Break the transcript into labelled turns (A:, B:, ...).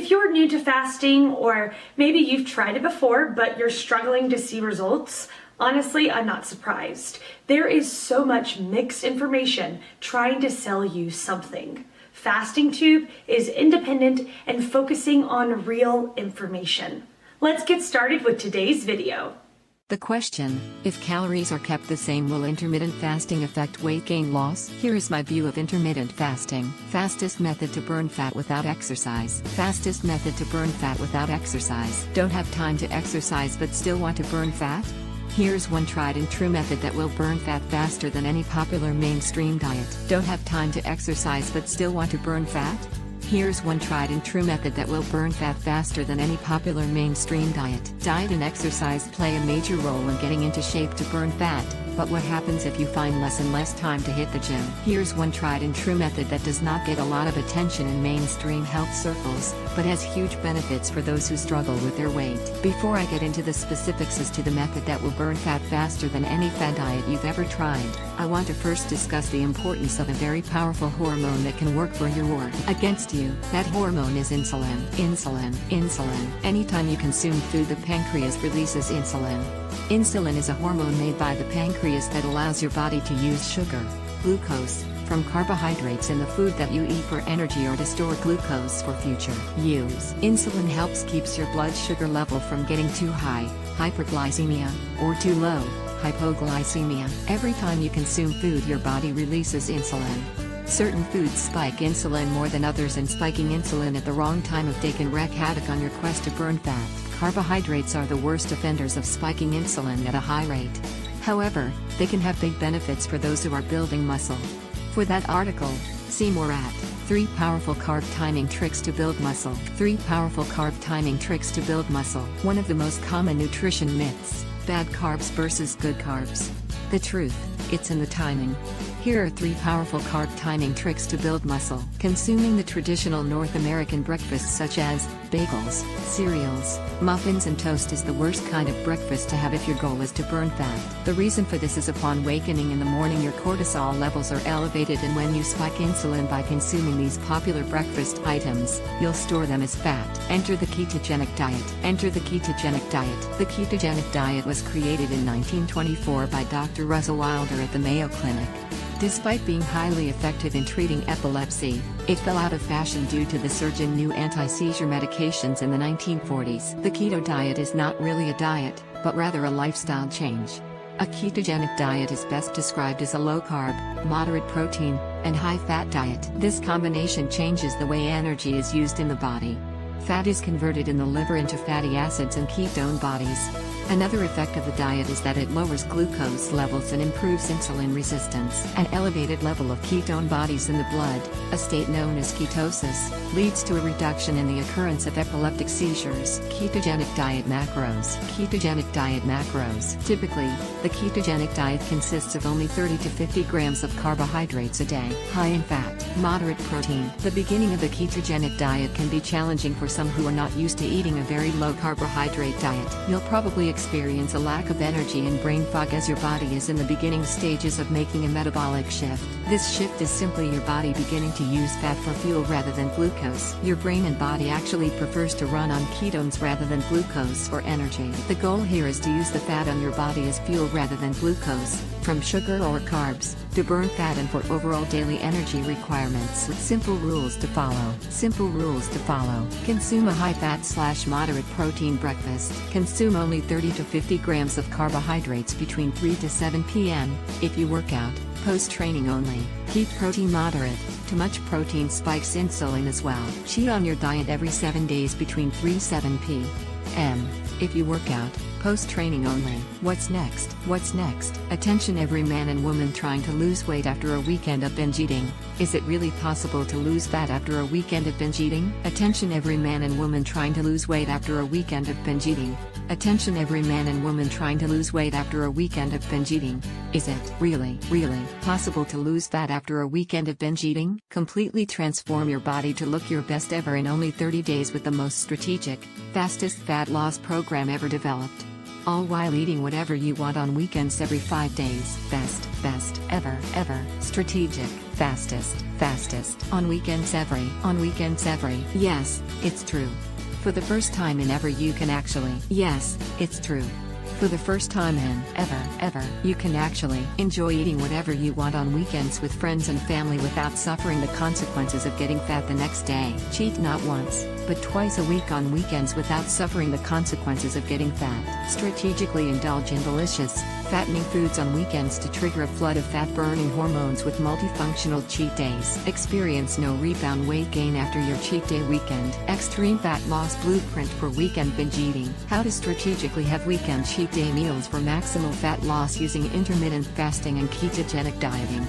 A: If you're new to fasting, or maybe you've tried it before but you're struggling to see results, honestly, I'm not surprised. There is so much mixed information trying to sell you something. Fasting Tube is independent and focusing on real information. Let's get started with today's video.
B: The question, if calories are kept the same, will intermittent fasting affect weight gain loss? Here is my view of intermittent fasting. Fastest method to burn fat without exercise. Fastest method to burn fat without exercise. Don't have time to exercise but still want to burn fat? Here's one tried and true method that will burn fat faster than any popular mainstream diet. Don't have time to exercise but still want to burn fat? Here's one tried and true method that will burn fat faster than any popular mainstream diet. Diet and exercise play a major role in getting into shape to burn fat, but what happens if you find less and less time to hit the gym? Here's one tried and true method that does not get a lot of attention in mainstream health circles, but has huge benefits for those who struggle with their weight. Before I get into the specifics as to the method that will burn fat faster than any fad diet you've ever tried, I want to first discuss the importance of a very powerful hormone that can work for your or against you. That hormone is insulin. Insulin. Anytime you consume food, the pancreas releases insulin. Insulin is a hormone made by the pancreas that allows your body to use sugar, glucose, from carbohydrates in the food that you eat for energy or to store glucose for future use. Insulin helps keeps your blood sugar level from getting too high, hyperglycemia, or too low, hypoglycemia. Every time you consume food, your body releases insulin. Certain foods spike insulin more than others, and spiking insulin at the wrong time of day can wreak havoc on your quest to burn fat. Carbohydrates are the worst offenders of spiking insulin at a high rate. However, they can have big benefits for those who are building muscle. For that article, see more at 3 Powerful Carb Timing Tricks to Build Muscle. 3 Powerful Carb Timing Tricks to Build Muscle. One of the most common nutrition myths: bad carbs versus good carbs. The truth, it's in the timing. Here are 3 powerful carb timing tricks to build muscle. Consuming the traditional North American breakfasts such as bagels, cereals, muffins and toast is the worst kind of breakfast to have if your goal is to burn fat. The reason for this is upon wakening in the morning your cortisol levels are elevated, and when you spike insulin by consuming these popular breakfast items, you'll store them as fat. Enter the ketogenic diet. Enter the ketogenic diet. The ketogenic diet was created in 1924 by Dr. Russell Wilder at the Mayo Clinic. Despite being highly effective in treating epilepsy, it fell out of fashion due to the surge in new anti-seizure medications in the 1940s. The keto diet is not really a diet, but rather a lifestyle change. A ketogenic diet is best described as a low-carb, moderate protein, and high-fat diet. This combination changes the way energy is used in the body. Fat is converted in the liver into fatty acids and ketone bodies. Another effect of the diet is that it lowers glucose levels and improves insulin resistance. An elevated level of ketone bodies in the blood, a state known as ketosis, leads to a reduction in the occurrence of epileptic seizures. Ketogenic diet macros. Ketogenic diet macros. Typically, the ketogenic diet consists of only 30 to 50 grams of carbohydrates a day. High in fat, moderate protein. The beginning of the ketogenic diet can be challenging for some who are not used to eating a very low carbohydrate diet. You'll probably experience a lack of energy and brain fog as your body is in the beginning stages of making a metabolic shift. This shift is simply your body beginning to use fat for fuel rather than glucose. Your brain and body actually prefers to run on ketones rather than glucose for energy. The goal here is to use the fat on your body as fuel rather than glucose, from sugar or carbs, to burn fat and for overall daily energy requirements. Simple rules to follow. Simple rules to follow. Consume a high-fat/moderate protein breakfast. Consume only 30 to 50 grams of carbohydrates between 3 to 7 p.m. if you work out. Post-training only. Keep protein moderate. Too much protein spikes insulin as well. Cheat on your diet every 7 days between 3-7 p.m. if you work out. Post-training only. What's next? What's next? Attention every man and woman trying to lose weight after a weekend of binge eating. Is it really possible to lose fat after a weekend of binge eating? Attention every man and woman trying to lose weight after a weekend of binge eating. Attention every man and woman trying to lose weight after a weekend of binge eating. Is it really possible to lose fat after a weekend of binge eating? Completely transform your body to look your best ever in only 30 days with the most strategic, fastest fat loss program ever developed. All while eating whatever you want on weekends every 5 days. Best ever. Strategic. Fastest. On weekends every. Yes, it's true. For the first time in ever you can actually. Yes, it's true. For the first time in ever, you can actually enjoy eating whatever you want on weekends with friends and family without suffering the consequences of getting fat the next day. Cheat not once, but twice a week on weekends without suffering the consequences of getting fat. Strategically indulge in delicious, fattening foods on weekends to trigger a flood of fat-burning hormones with multifunctional cheat days. Experience no rebound weight gain after your cheat day weekend. Extreme Fat Loss Blueprint for Weekend Binge Eating. How to strategically have weekend cheat day meals for maximal fat loss using intermittent fasting and ketogenic dieting.